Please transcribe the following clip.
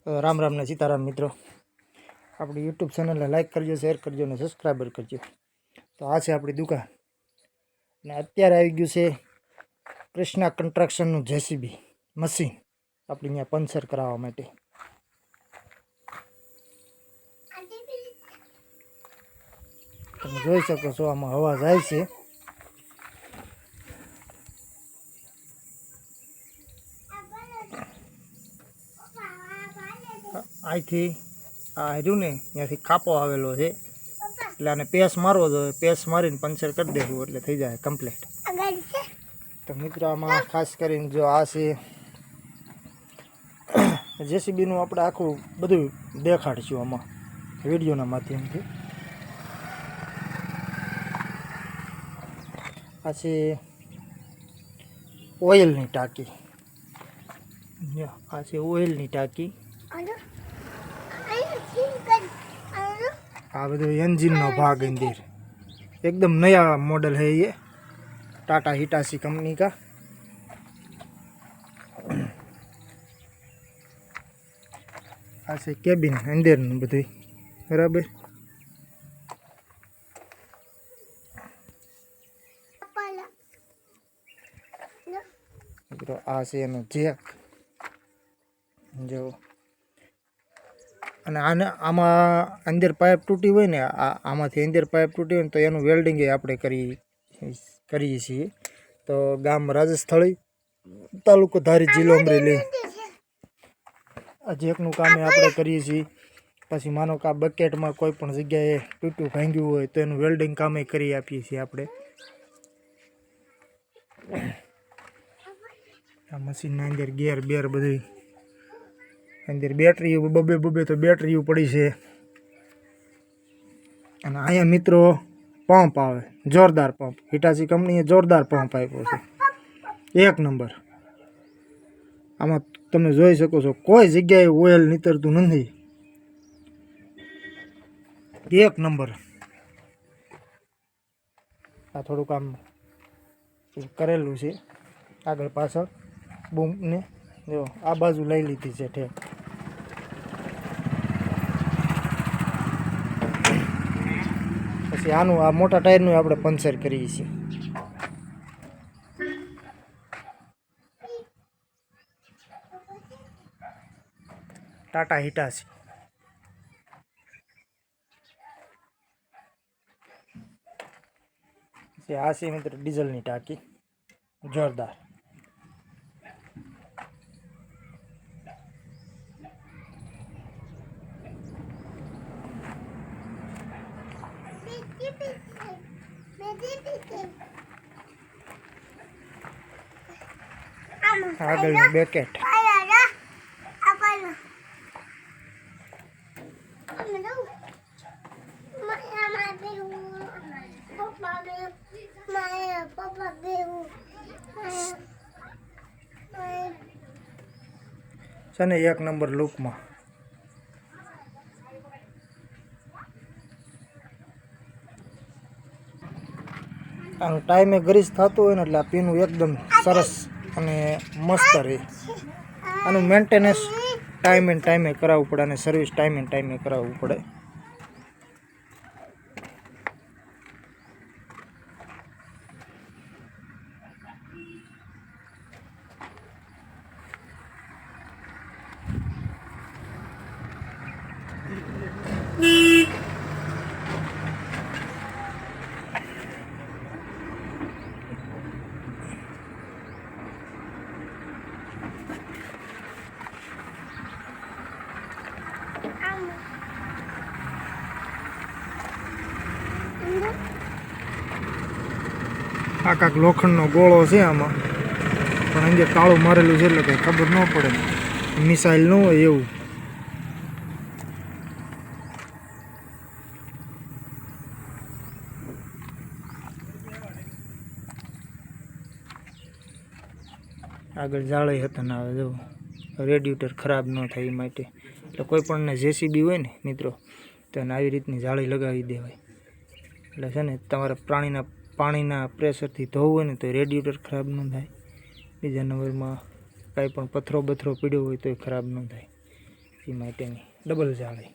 राम राम ने सीताराम मित्रों, अपनी यूट्यूब चैनल ने लाइक करजो, शेर करजो ने सब्सक्राइबर करजो। तो आ अपनी दुकान ने अत्यारे आई गयुं छे कृष्णा कंस्ट्रक्शन जेसीबी मशीन अपनी अहींया पंचर कराववा माटे। तमे जोई शको छो आमां हवा जाय छे। અહીંથી આ રહ્યું ને ત્યાંથી ખાપો આવેલો છે એટલે આને પેસ મારવો જોઈએ, પેસ મારીને પંચર કરી દેવું એટલે થઈ જાય કમ્પ્લીટ। તો મિત્રો આમાં ખાસ કરીને જો આ છે જેસીબીનું આપણે આખું બધું દેખાડશું આમાં વિડીયોના માધ્યમથી। આ છે ઓઇલની ટાંકી, આ છે ઓઇલની ટાંકી। आ बधो इंजीन नो भाग इंदर एकदम नया मॉडल है ये, टाटा हिटाची कंपनी का। ऐसे केबिन अंदर बधु बराबर। आ से एनो जेक जो અને આને આમાં અંદર પાઇપ તૂટી હોય ને, આમાંથી અંદર પાઇપ તૂટી હોય ને તો એનું વેલ્ડિંગ આપણે કરીએ છીએ। તો ગામ રાજસ્થળી, તાલુકો ધારી, જિલ્લો અમરેલી। આ જેકનું કામ આપણે કરીએ છીએ। પછી માનો કે આ બકેટમાં કોઈ પણ જગ્યાએ તૂટ્યું ભાંગ્યું હોય તો એનું વેલ્ડિંગ કામ કરી આપીએ છીએ આપણે। આ મશીનના અંદર ગેર બેર બધું अंदर बैटरी बबे बबे तो बैटरी पड़ी है। अँ मित्रों पंप आवे, जोरदार पंप, हिटाची कंपनी जोरदार पंप आप्यो छे, एक नंबर। आमां तमे जोई शको छो कोई जग्याए ऑयल नितरतुं नथी, एक नंबर। आ थोड़ुंक आम करेलुं छे आगळ पाछळ बूम ने जो आ बाजू लई लीधी छे ठेक। पछी आनुं आ मोटा टायरनुं आपणे पंचर करीए छीए। टाटा हिटाची आ छे मित्र डीजलनी टांकी जोरदार। આગળનું બેકેટ છે ને એક નંબર લુકમાં। આનું ટાઈમે ગ્રીસ થતું હોય ને એટલે આ પીનું એકદમ સરસ અને મસ્ત રહે। આનું મેન્ટેનન્સ ટાઈમ એન્ડ ટાઈમે કરાવવું પડે અને સર્વિસ ટાઈમ એન્ડ ટાઈમે કરાવવું પડે। आ काक लोखंडनो गोळो छे आमां, पण अंदर ताळुं मारेलुं छे એટલે કંઈ ખબર ન પડે, મિસાઇલ ન હોય એવું। આગળ જાળી હતા ને આવે જો રેડિએટર ખરાબ ન થાય એ માટે એટલે કોઈ પણને જેસીબી હોય ને મિત્રો તો એને આવી રીતની જાળી લગાવી દેવાય। એટલે છે ને તમારે પાણીના પ્રેશરથી ધોવું હોય ને તો રેડિએટર ખરાબ ન થાય। બીજા નંબરમાં કાંઈ પણ પથ્થરો બથરો પીડ્યો હોય તો એ ખરાબ ન થાય। એ માટેની ડબલ જાળી.